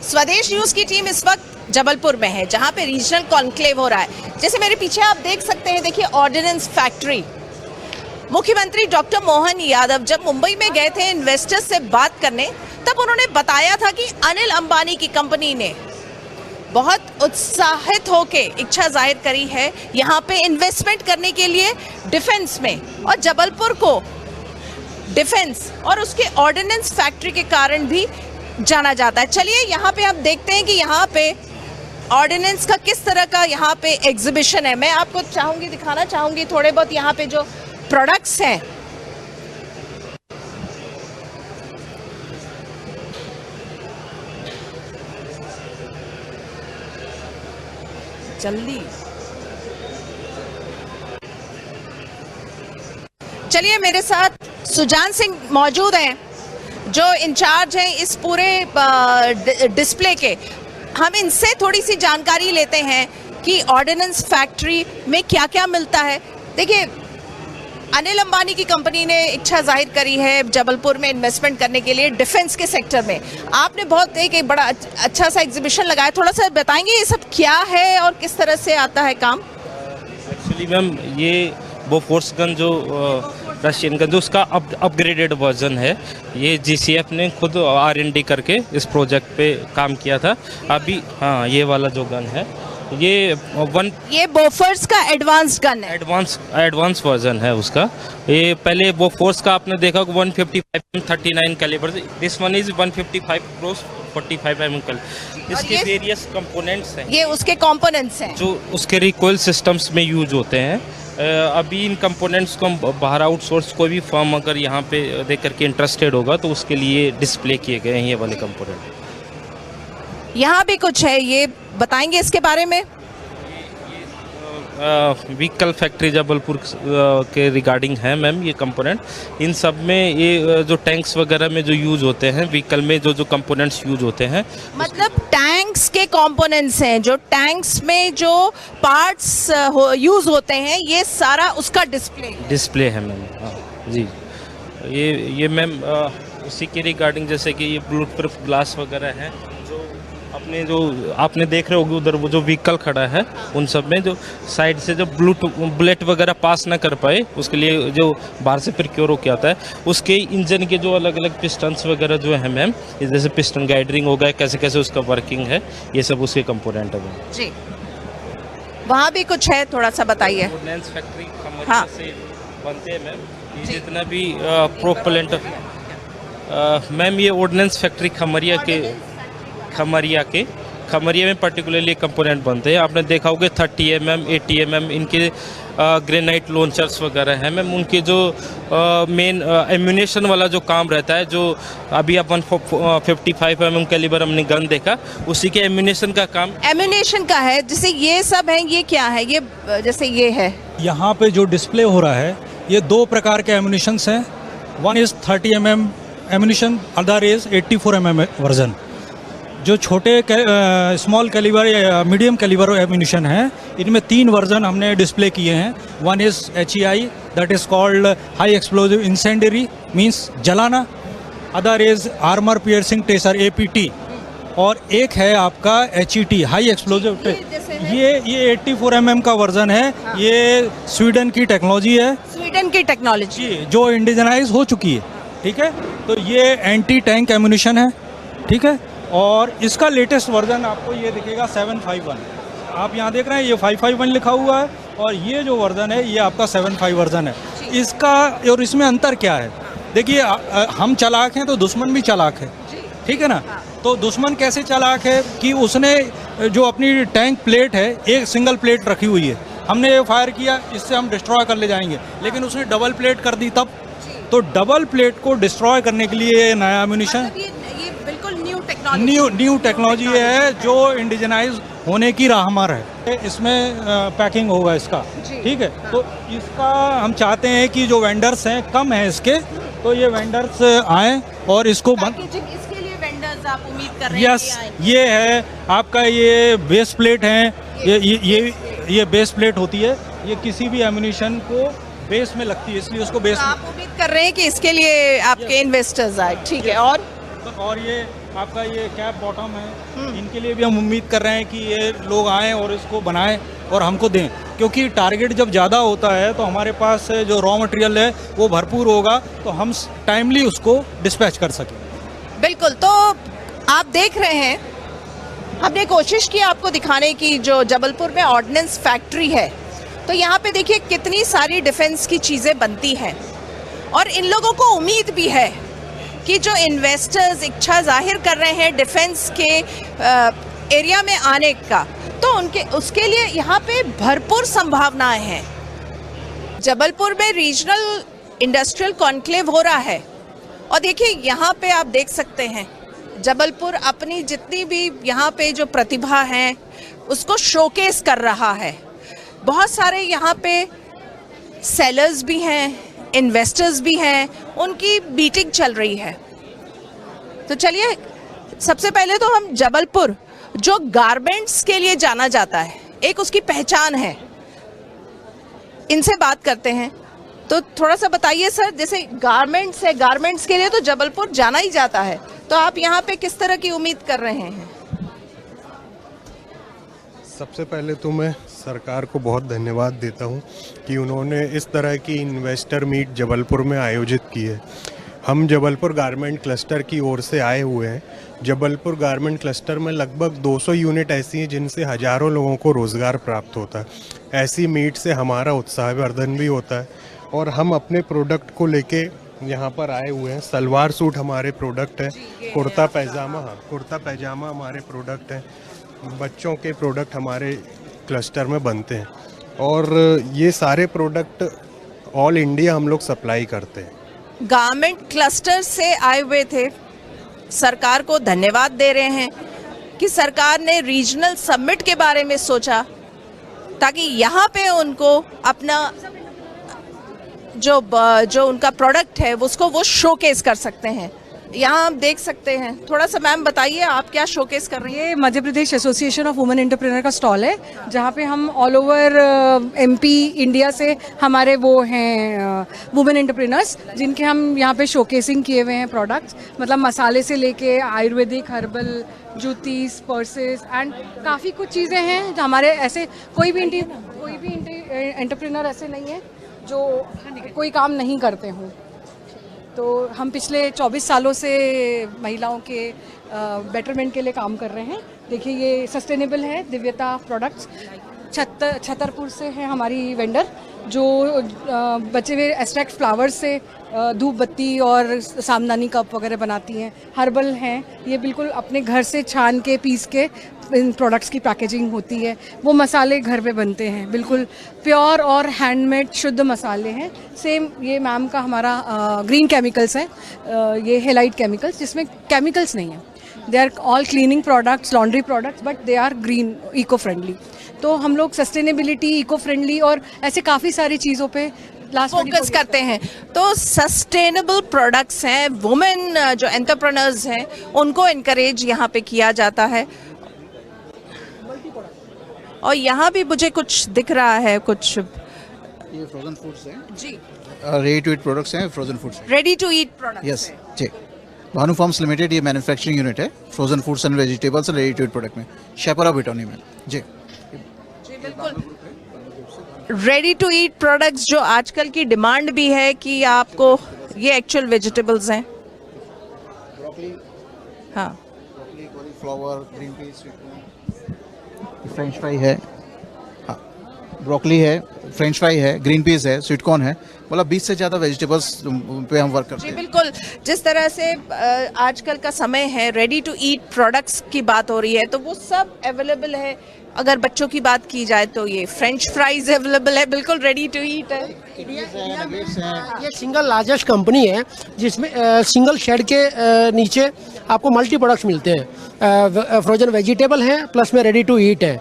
स्वदेश न्यूज की टीम इस वक्त जबलपुर में है, जहां पे रीजनल कॉन्क्लेव हो रहा है। जैसे मेरे पीछे आप देख सकते हैं, देखिए ऑर्डिनेंस फैक्ट्री। मुख्यमंत्री डॉक्टर मोहन यादव जब मुंबई में गए थे इन्वेस्टर्स से बात करने, तब उन्होंने बताया था कि अनिल अंबानी की कंपनी ने बहुत उत्साहित होके इच्छा जाहिर करी है यहाँ पे इन्वेस्टमेंट करने के लिए डिफेंस में, और जबलपुर को डिफेंस और उसके ऑर्डिनेंस फैक्ट्री के कारण भी जाना जाता है। चलिए यहाँ पे हम देखते हैं कि यहाँ पे ऑर्डिनेंस का किस तरह का यहाँ पे एग्जीबिशन है। मैं आपको दिखाना चाहूंगी थोड़े बहुत यहाँ पे जो प्रोडक्ट्स हैं। जल्दी चलिए, मेरे साथ सुजान सिंह मौजूद हैं जो इंचार्ज हैं इस पूरे डिस्प्ले के। हम इनसे थोड़ी सी जानकारी लेते हैं कि ऑर्डिनेंस फैक्ट्री में क्या क्या मिलता है। देखिए, अनिल अंबानी की कंपनी ने इच्छा जाहिर करी है जबलपुर में इन्वेस्टमेंट करने के लिए डिफेंस के सेक्टर में। आपने बहुत एक बड़ा अच्छा सा एग्जीबिशन लगाया, थोड़ा सा बताएंगे ये सब क्या है और किस तरह से आता है काम? एक्चुअली मैम, ये बोफोर्स गन जो रशियन गन जो उसका अपग्रेडेड वर्जन है। ये जीसीएफ ने खुद R&D करके इस प्रोजेक्ट पे काम किया था। अभी हाँ, ये वाला जो गन है ये बोफोर्स का एडवांस गन है, एडवांस वर्जन है उसका। ये पहले बोफोर्स का आपने देखा 155 39 calibre, this one is 155 cross 45 mm calibre. इसके वेरियस कंपोनेंट्स हैं, ये उसके कंपोनेंट्स हैं जो उसके रिकॉइल सिस्टम्स में यूज होते हैं। अभी इन कंपोनेंट्स को हम बाहर आउटसोर्स, कोई भी फर्म अगर यहाँ पे देख करके इंटरेस्टेड होगा तो उसके लिए डिस्प्ले किए गए हैं ये वाले कंपोनेंट। यहाँ भी कुछ है, ये बताएंगे इसके बारे में? व्हीकल फैक्ट्री जबलपुर के रिगार्डिंग है मैम ये कंपोनेंट। इन सब में ये जो टैंक्स वगैरह में जो यूज होते हैं, व्हीकल में जो कंपोनेंट्स यूज होते हैं, मतलब टैंक्स के कंपोनेंट्स हैं, जो टैंक्स में जो पार्ट्स यूज होते हैं, ये सारा उसका डिस्प्ले है मैम। हाँ जी, ये मैम उसी के रिगार्डिंग, जैसे कि ये ब्लूटूथ प्रूफ ग्लास वगैरह है अपने जो आपने देख रहे होगे उधर वो जो व्हीकल खड़ा है, उन सब में जो साइड से जो बुलेट वगैरह पास ना कर पाए उसके लिए जो बाहर से प्रिक्योर होके आता है, उसके इंजन के जो अलग अलग पिस्टन्स वगैरह जो है मैम, जैसे पिस्टन गाइडरिंग हो गया, कैसे कैसे उसका वर्किंग है, ये सब उसके कंपोनेंट है मैम जी। वहाँ भी कुछ है, थोड़ा सा बताइए। ऑर्डिनेंस फैक्ट्री खमरिया से बनते हैं मैम ये जितना भी प्रोपेलेंट मैम। ये ऑर्डिनेंस फैक्ट्री खमरिया में पर्टिकुलरली कंपोनेंट बनते हैं। आपने देखा होगा 30 mm 80 mm इनके ग्रेनाइट लॉन्चर्स वगैरह हैं मैम। उनके जो मेन एम्यूनेशन वाला जो काम रहता है, जो अभी आप 155 mm कैलिबर हमने गन देखा, उसी के एम्यूनेशन का काम एम्यूनेशन का है। जैसे ये सब है, ये क्या है? ये जैसे ये है, यहाँ पे जो डिस्प्ले हो रहा है, ये दो प्रकार के एम्यूनेशंस हैं। One is 30 mm ammunition, other is 84 mm version. जो छोटे स्मॉल कैलिबर या मीडियम कैलिबर एम्यूनेशन है, इनमें 3 वर्जन हमने डिस्प्ले किए हैं। One is HEI, that is called high explosive incendiary, means जलाना। Other is armour piercing tracer APT, और एक है आपका HET, हाई एक्सप्लोजिव। ये 84 mm का वर्जन है। ये स्वीडन की टेक्नोलॉजी है, जो इंडिजनाइज हो चुकी है, ठीक है। तो ये एंटी टैंक एम्यूनेशन है, ठीक है। और इसका लेटेस्ट वर्जन आपको ये दिखेगा 751। आप यहाँ देख रहे हैं, ये 551 लिखा हुआ है, और ये जो वर्जन है ये आपका 75 वर्जन है। इसका और इसमें अंतर क्या है? देखिए, हम चालाक हैं तो दुश्मन भी चालाक है, ठीक है ना। तो दुश्मन कैसे चालाक है कि उसने जो अपनी टैंक प्लेट है, एक सिंगल प्लेट रखी हुई है, हमने ये फायर किया, इससे हम डिस्ट्रॉय कर ले जाएंगे, लेकिन उसने डबल प्लेट कर दी तब। तो डबल प्लेट को डिस्ट्रॉय करने के लिए नया एम्यूनेशन, न्यू टेक्नोलॉजी है जो इंडिजनाइज होने की राहमर है। इसमें पैकिंग होगा इसका, ठीक है। तो इसका हम चाहते हैं कि जो वेंडर्स हैं, कम हैं इसके, तो ये वेंडर्स आएँ और इसको इसके लिए वेंडर्स आप उम्मीद कर रहे हैं? यस, ये है आपका, ये बेस प्लेट है, ये बेस प्लेट होती है, ये किसी भी एम्यूनेशन को बेस में लगती है, इसलिए उसको बेस। आप उम्मीद कर रहे हैं कि इसके लिए आपके इन्वेस्टर्स आए, ठीक है। और ये आपका ये कैप बॉटम है, इनके लिए भी हम उम्मीद कर रहे हैं कि ये लोग आएँ और इसको बनाएं और हमको दें, क्योंकि टारगेट जब ज़्यादा होता है तो हमारे पास जो रॉ मटेरियल है वो भरपूर होगा, तो हम टाइमली उसको डिस्पैच कर सकें। बिल्कुल, तो आप देख रहे हैं, हमने कोशिश की आपको दिखाने की जो जबलपुर में ऑर्डिनेंस फैक्ट्री है, तो यहाँ पे देखिए कितनी सारी डिफेंस की चीज़ें बनती हैं और इन लोगों को उम्मीद भी है कि जो इन्वेस्टर्स इच्छा जाहिर कर रहे हैं डिफेंस के एरिया में आने का, तो उसके लिए यहाँ पे भरपूर संभावनाएं हैं। जबलपुर में रीजनल इंडस्ट्रियल कॉन्क्लेव हो रहा है और देखिए यहाँ पे आप देख सकते हैं जबलपुर अपनी जितनी भी यहाँ पे जो प्रतिभा है उसको शोकेस कर रहा है। बहुत सारे यहाँ पे सेलर्स भी हैं, इन्वेस्टर्स भी हैं, उनकी मीटिंग चल रही है। तो चलिए सबसे पहले तो हम जबलपुर जो गारमेंट्स के लिए जाना जाता है, एक उसकी पहचान है, इनसे बात करते हैं। तो थोड़ा सा बताइए सर, जैसे गारमेंट्स है, गारमेंट्स के लिए तो जबलपुर जाना ही जाता है, तो आप यहाँ पे किस तरह की उम्मीद कर रहे हैं? सबसे पहले तो मैं सरकार को बहुत धन्यवाद देता हूँ कि उन्होंने इस तरह की इन्वेस्टर मीट जबलपुर में आयोजित की है। हम जबलपुर गारमेंट क्लस्टर की ओर से आए हुए हैं। जबलपुर गारमेंट क्लस्टर में लगभग 200 यूनिट ऐसी हैं जिनसे हज़ारों लोगों को रोज़गार प्राप्त होता है। ऐसी मीट से हमारा उत्साहवर्धन भी होता है और हम अपने प्रोडक्ट को लेके यहाँ पर आए हुए हैं। सलवार सूट हमारे प्रोडक्ट है, कुर्ता पैजामा हमारे प्रोडक्ट हैं, बच्चों के प्रोडक्ट हमारे क्लस्टर में बनते हैं और ये सारे प्रोडक्ट ऑल इंडिया हम लोग सप्लाई करते हैं। गारमेंट क्लस्टर से आए हुए थे, सरकार को धन्यवाद दे रहे हैं कि सरकार ने रीजनल समिट के बारे में सोचा ताकि यहाँ पे उनको अपना जो उनका प्रोडक्ट है उसको वो शोकेस कर सकते हैं। यहाँ आप देख सकते हैं, थोड़ा सा मैम बताइए आप क्या शोकेस कर रही हैं? ये Madhya Pradesh association of women entrepreneur का स्टॉल है, जहाँ पे हम ऑल ओवर एमपी इंडिया से हमारे वो हैं वुमेन एंटरप्रेन्योर्स जिनके हम यहाँ पे शोकेसिंग किए हुए हैं प्रोडक्ट्स, मतलब मसाले से लेके आयुर्वेदिक, हर्बल, जूतीस, पर्सेस एंड काफ़ी कुछ चीज़ें हैं। हमारे ऐसे कोई भी एंटरप्रेन्योर ऐसे नहीं है जो कोई काम नहीं करते हों। तो हम पिछले 24 सालों से महिलाओं के बेटरमेंट के लिए काम कर रहे हैं। देखिए ये सस्टेनेबल है, दिव्यता प्रोडक्ट्स छतरपुर से है हमारी वेंडर, जो बचे हुए एक्सट्रैक्ट फ्लावर्स से धूप बत्ती और सामदानी कप वगैरह बनाती हैं। हर्बल हैं, ये बिल्कुल अपने घर से छान के पीस के इन प्रोडक्ट्स की पैकेजिंग होती है। वो मसाले घर पे बनते हैं, बिल्कुल प्योर और हैंडमेड शुद्ध मसाले हैं। सेम ये मैम का हमारा ग्रीन केमिकल्स है, ये हेलाइट केमिकल्स, जिसमें केमिकल्स नहीं है। They are all cleaning products, laundry products, but they are green, eco friendly. तो हम लोग सस्टेनेबिलिटी, इको फ्रेंडली और ऐसे काफ़ी सारी चीज़ों पे फोकस करते हैं। तो सस्टेनेबल प्रोडक्ट्स हैं, वुमेन जो एंटरप्रेन्योर्स हैं उनको इनकरेज यहाँ पे किया जाता है। और यहाँ भी मुझे कुछ दिख रहा है, कुछ ये फ्रोजन फूड्स हैं जी, रेडी टू ईट प्रोडक्ट्स हैं, frozen foods. Ready to eat products. Yes जी, भानु फार्म्स लिमिटेड ये मैन्युफैक्चरिंग यूनिट है frozen foods and vegetables ready to eat product में, शेपरा बिटोनी में जी। जी बिल्कुल, रेडी टू ईट प्रोडक्ट्स जो आजकल की डिमांड भी है कि आपको ये एक्चुअल वेजिटेबल्स हैं। ब्रोकली, हाँ, broccoli, cauliflower, green peas, sweet corn, French fry है, हाँ ब्रोकली है, फ्रेंच फ्राई है, ग्रीन पीस है, स्वीट कॉर्न है, मतलब 20 से ज़्यादा वेजिटेबल्स पे हम वर्क करते जी हैं। बिल्कुल, जिस तरह से आजकल का समय है, रेडी टू ईट प्रोडक्ट्स की बात हो रही है, तो वो सब अवेलेबल है। अगर बच्चों की बात की जाए तो ये फ्रेंच फ्राइज अवेलेबल है, बिल्कुल रेडी टू ईट है। ये सिंगल लार्जेस्ट कंपनी है जिसमें सिंगल शेड के नीचे आपको मल्टी प्रोडक्ट्स मिलते हैं। फ्रोजन वेजिटेबल हैं, प्लस में रेडी टू ईट है।